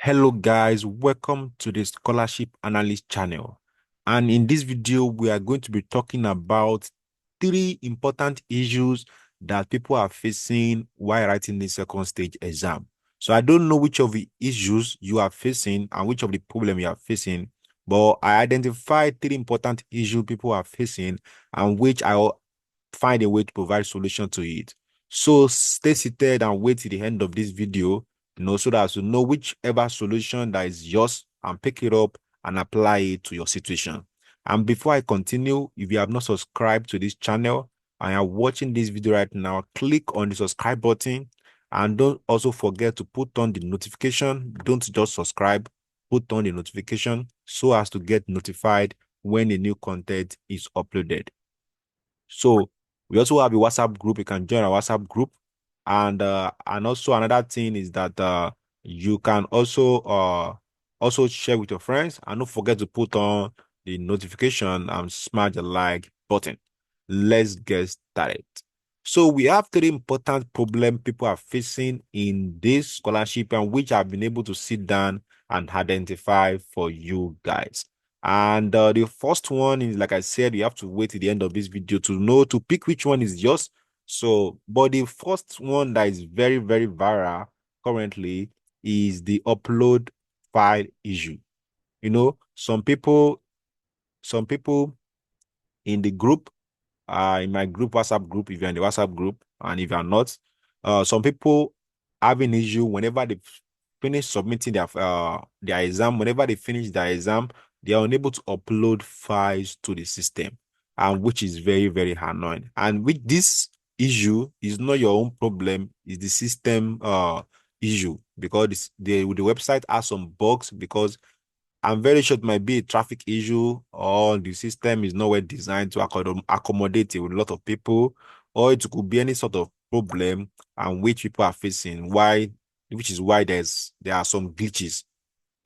Hello guys, welcome to the Scholarship Analyst channel. And in this video, we are going to be talking about three important issues that people are facing while writing the second stage exam. So I don't know which of the issues you are facing and which of the problem you are facing, but I identified three important issues people are facing and which I will find a way to provide solution to it. So stay seated and wait till the end of this video, so that you know whichever solution that is yours and pick it up and apply it to your situation. And before I continue, if you have not subscribed to this channel and are watching this video right now, click on the subscribe button and don't also forget to put on the notification. Don't just subscribe, put on the notification so as to get notified when a new content is uploaded. So we also have a WhatsApp group. You can join our WhatsApp group. And also another thing is that you can also share with your friends, and don't forget to put on the notification and smash the like button. Let's get started. So we have three important problems people are facing in this scholarship, and which I've been able to sit down and identify for you guys. And the first one is, like I said, you have to wait till the end of this video to know to pick which one is yours. So, but the first one that is very, very viral currently is the upload file issue. Some people in the group, in my group, WhatsApp group, if you're in the WhatsApp group, and if you're not, some people have an issue whenever they finish submitting their exam. Whenever they finish their exam, they are unable to upload files to the system, and which is very, very annoying. And with this issue is not your own problem, it's the system issue, because the website has some bugs, because I'm very sure it might be a traffic issue, or the system is not well designed to accommodate a lot of people, or it could be any sort of problem and which people are facing. Which is why there are some glitches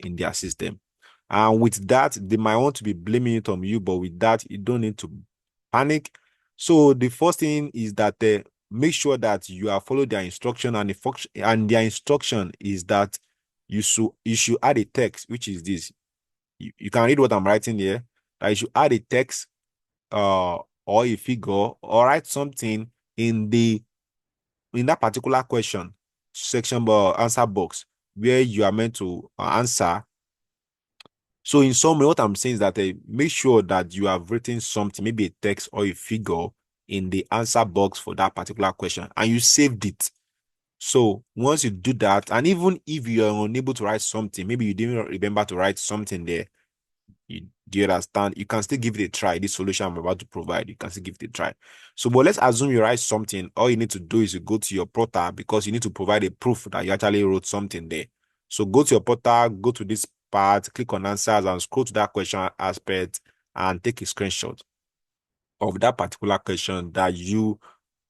in their system. And with that, they might want to be blaming it on you, but with that, you don't need to panic. So the first thing is that make sure that you are following their instruction, and their instruction is that you should add a text, which is this. You can read what I'm writing here. That you should add a text or a figure, or write something in that particular question section, answer box, where you are meant to answer. So in summary, what I'm saying is that make sure that you have written something, maybe a text or a figure, in the answer box for that particular question, and you saved it. So once you do that, and even if you are unable to write something, maybe you didn't remember to write something there, do you understand? You can still give it a try. This solution I'm about to provide, you can still give it a try. So, but let's assume you write something. All you need to do is you go to your portal, because you need to provide a proof that you actually wrote something there. So go to your portal, go to this part, click on answers, and scroll to that question aspect, and take a screenshot of that particular question that you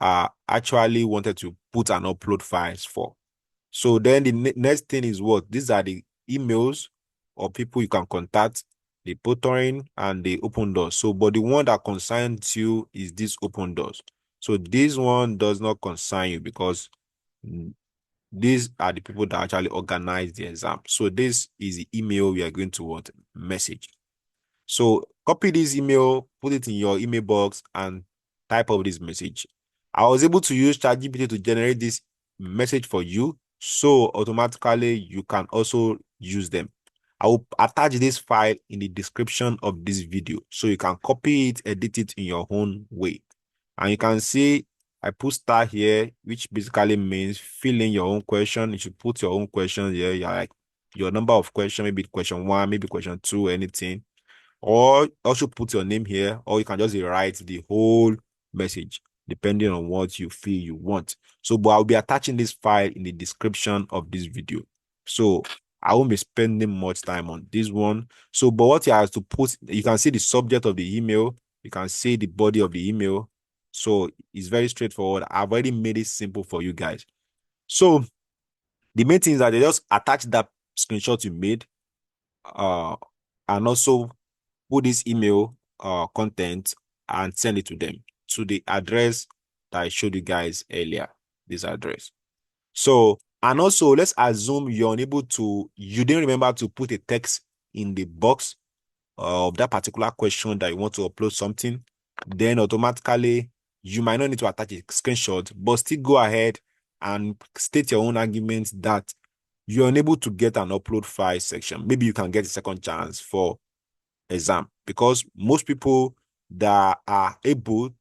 actually wanted to put and upload files for. So then the next thing is what? These are the emails or people you can contact, the tutoring and the open doors. So, but the one that concerns you is this open doors. So this one does not concern you, because these are the people that actually organize the exam. So this is the email we are going to message. So copy this email, put it in your email box, and type of this message. I was able to use ChatGPT to generate this message for you, so automatically you can also use them. I will attach this file in the description of this video, so you can copy it, edit it in your own way. And you can see I put star here, which basically means fill in your own question. You should put your own questions here. You're like your number of questions, maybe question 1, maybe question 2, anything. Or also put your name here, or you can just write the whole message depending on what you feel you want. So, but I'll be attaching this file in the description of this video. So I won't be spending much time on this one. So, but what you have to put, you can see the subject of the email, you can see the body of the email. So it's very straightforward. I've already made it simple for you guys. So the main thing is that they just attach that screenshot you made, and also put this email content and send it to them, to the address that I showed you guys earlier, this address. So And also, let's assume you didn't remember to put a text in the box of that particular question that you want to upload something. Then automatically, you might not need to attach a screenshot, but still go ahead and state your own argument that you're unable to get an upload file section. Maybe you can get a second chance for exam, because most people that are able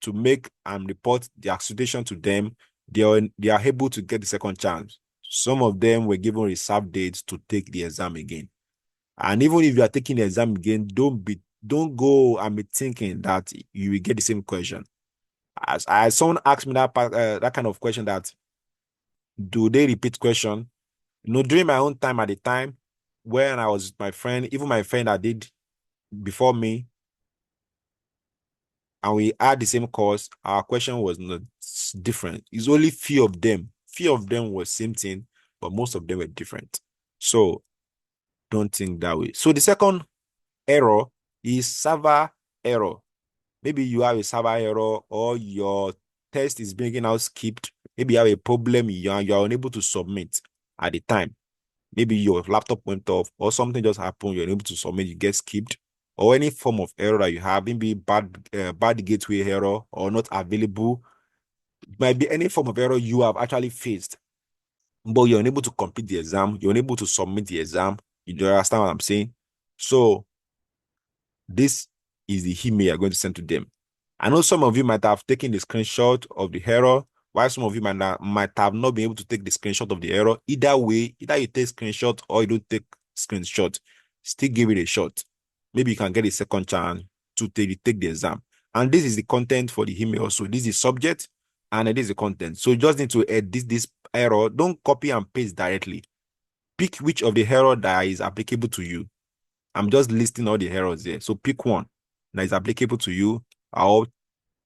to make and report their situation to them, they are able to get the second chance. Some of them were given reserved dates to take the exam again. And even if you are taking the exam again, don't go and be thinking that you will get the same question. As someone asked me that kind of question, that do they repeat question? During my own time, at the time when I was with my friend, even my friend that did before me, and we had the same course, our question was not different. It's only few of them. Few of them were same thing, but most of them were different. So don't think that way. So the second error is server error. Maybe you have a server error, or your test is bringing out skipped. Maybe you have a problem, you are unable to submit at the time. Maybe your laptop went off, or something just happened, you're unable to submit, you get skipped, or any form of error that you have, maybe bad gateway error or not available. It might be any form of error you have actually faced, but you're unable to complete the exam, you're unable to submit the exam. You do understand what I'm saying? So this is the email you're going to send to them. I know some of you might have taken the screenshot of the error, while some of you might have not been able to take the screenshot of the error. Either way, either you take screenshot or you don't take screenshot, still give it a shot. Maybe you can get a second chance to take the exam. And this is the content for the email. So this is the subject and it is the content. So you just need to edit this error. Don't copy and paste directly. Pick which of the error that is applicable to you. I'm just listing all the errors here. So pick one that is applicable to you. I'll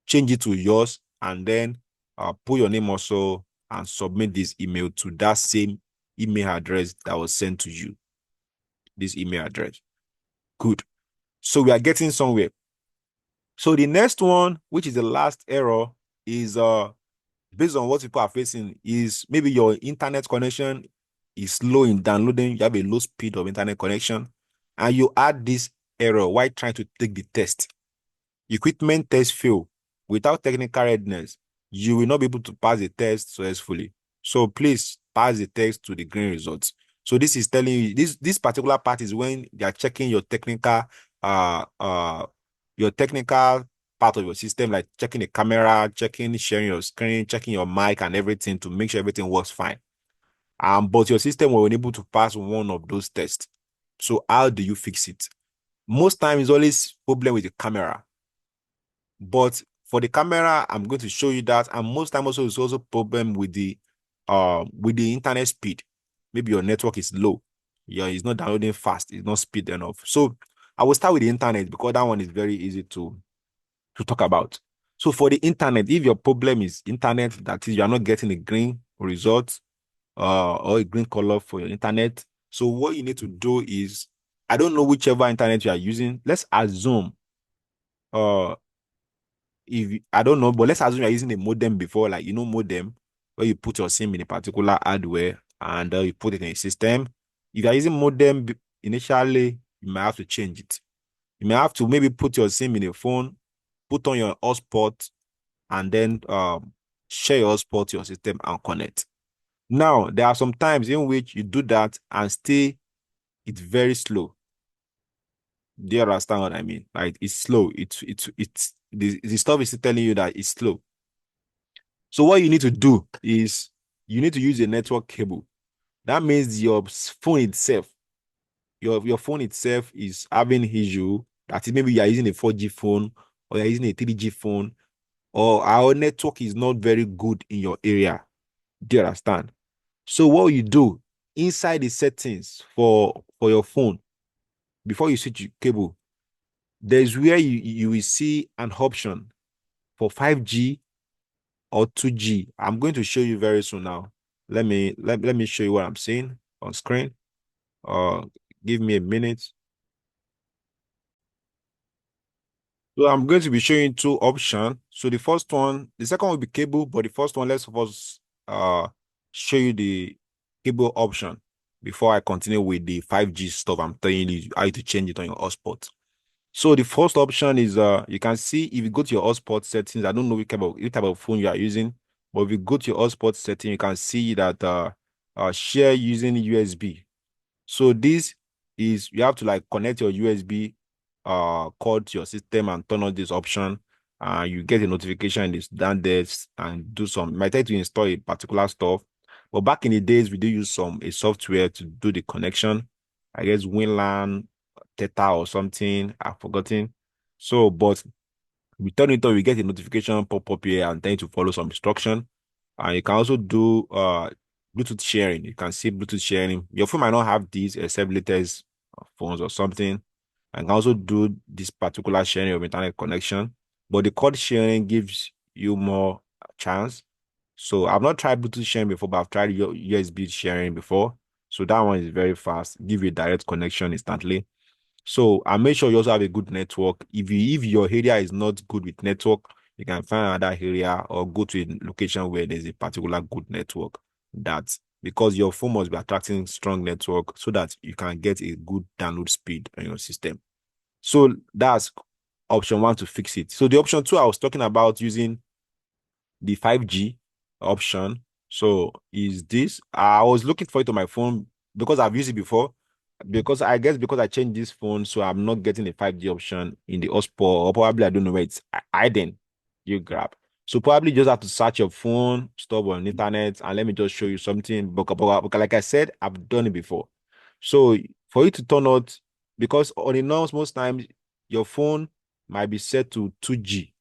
change it to yours, and then put your name also and submit this email to that same email address that was sent to you. This email address. Good. So we are getting somewhere. So the next one, which is the last error, is based on what people are facing, is maybe your internet connection is slow in downloading. You have a low speed of internet connection, and you add this error while trying to take the test. Equipment test fail. Without technical readiness, you will not be able to pass the test successfully. So please pass the test to the green results. So this is telling you, this particular part is when they are checking your technical part of your system, like checking the camera, checking sharing your screen, checking your mic and everything to make sure everything works fine. But your system was unable to pass one of those tests. So how do you fix it? Most times it's always problem with the camera. But for the camera, I'm going to show you that. And most time also it's also problem with the internet speed. Maybe your network is low. Yeah, it's not downloading fast, it's not speed enough. So I will start with the internet because that one is very easy to talk about. So for the internet, if your problem is internet, that is you are not getting a green result or a green color for your internet. So what you need to do is, I don't know whichever internet you are using. Let's assume uh if I don't know, but let's assume you're using a modem before, like modem, where you put your SIM in a particular hardware and you put it in a system. If you're using modem initially, you might have to change it. You may have to maybe put your SIM in a phone, put on your hotspot, and then share your hotspot to your system and connect. Now, there are some times in which you do that and it's very slow. Do you understand what I mean? Like it's slow. It's the stuff is telling you that it's slow. So what you need to do is you need to use a network cable. That means your phone itself, your phone itself is having issue. That is, maybe you are using a 4G phone or you're using a 3G phone, or our network is not very good in your area. Do you understand? So what you do inside the settings for your phone, before you switch cable, there's where you will see an option for 5G or 2G. I'm going to show you very soon now. Let me show you what I'm seeing on screen. Give me a minute. So I'm going to be showing two options. So the second will be cable, but the first one, let's first show you the cable option before I continue with the 5G stuff. I'm telling you how to change it on your hotspot. So the first option is you can see if you go to your hotspot settings. I don't know which type of phone you are using, but if you go to your hotspot setting, you can see that share using USB. So this is you have to like connect your USB cord to your system and turn on this option. You get a notification in this down there and do some. It might take to install a particular stuff. But back in the days, we do use a software to do the connection. I guess WinLAN, Theta or something. I've forgotten. So, but we turn it on, we get a notification pop up here and then to follow some instruction. And you can also do Bluetooth sharing. You can see Bluetooth sharing. Your phone might not have these except latest phones or something. And can also do this particular sharing of internet connection. But the cord sharing gives you more chance. So I've not tried Bluetooth sharing before, but I've tried USB sharing before. So that one is very fast, give you a direct connection instantly. So and make sure you also have a good network. If your area is not good with network, you can find another area or go to a location where there's a particular good network. That because your phone must be attracting strong network so that you can get a good download speed on your system. So that's option one to fix it. So the option two, I was talking about using the 5G option. So is this? I was looking for it on my phone because I've used it before. Because I guess because I changed this phone, so I'm not getting a 5G option in the hotspot, or probably I don't know where it's hiding. You grab. So probably just have to search your phone, stop on the internet, and let me just show you something. But like I said, I've done it before. So for you to turn out, because on the norms, most times your phone might be set to 2G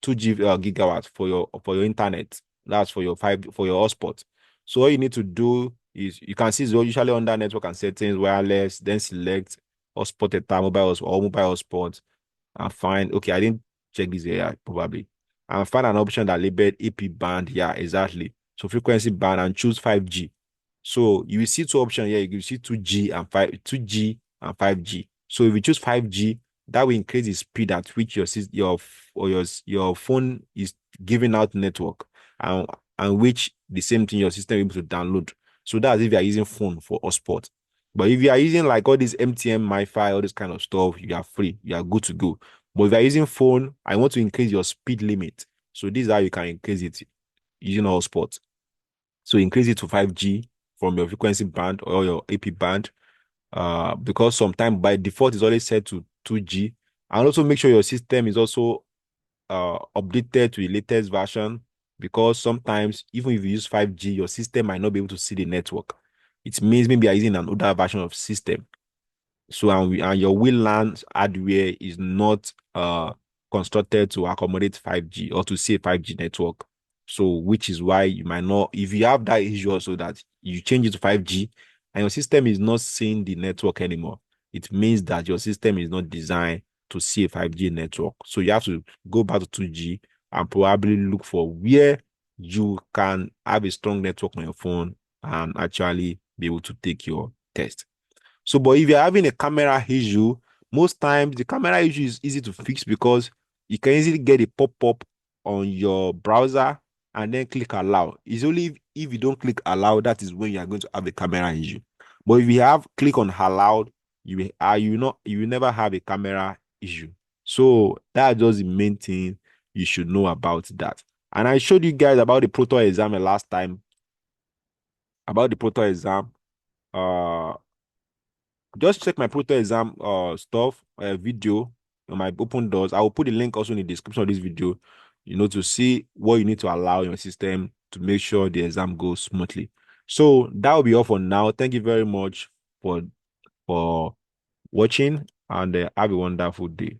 2 gigawatts for your internet. That's for your hotspot. So all you need to do is you can see it's usually under network and settings, wireless, then select hotspot data, mobile hotspot, and find okay, I didn't check this area probably. And find an option that labeled AP band. Yeah, exactly. So frequency band and choose 5G. So you will see two options here. You will see 2G and 5G. So if you choose 5G, that will increase the speed at which your phone is giving out network and which the same thing your system will be able to download. So that's if you are using phone for hotspot. But if you are using like all these MTN, MiFi, all this kind of stuff, you are free. You are good to go. But if you are using phone, I want to increase your speed limit. So this is how you can increase it using hotspot. So increase it to 5G from your frequency band or your AP band. Because sometimes by default is always set to 2G. And also make sure your system is also updated to the latest version, because sometimes even if you use 5G, your system might not be able to see the network. It means maybe you're using an older version of system. So and your WLAN hardware is not constructed to accommodate 5G or to see a 5G network. So which is why you might not, if you have that issue also that you change it to 5G and your system is not seeing the network anymore, it means that your system is not designed to see a 5G network. So you have to go back to 2G and probably look for where you can have a strong network on your phone and actually be able to take your test. So, but if you're having a camera issue, most times the camera issue is easy to fix because you can easily get a pop-up on your browser and then click allow. It's only if you don't click allow, that is when you are going to have a camera issue. But if you have click on allow, you will never have a camera issue. So that's just the main thing you should know about that. And I showed you guys about the Proto exam last time. About the Proto exam. Just check my Proto exam stuff video on my open doors. I will put the link also in the description of this video, to see what you need to allow in your system to make sure the exam goes smoothly. So that will be all for now. Thank you very much for watching, and have a wonderful day.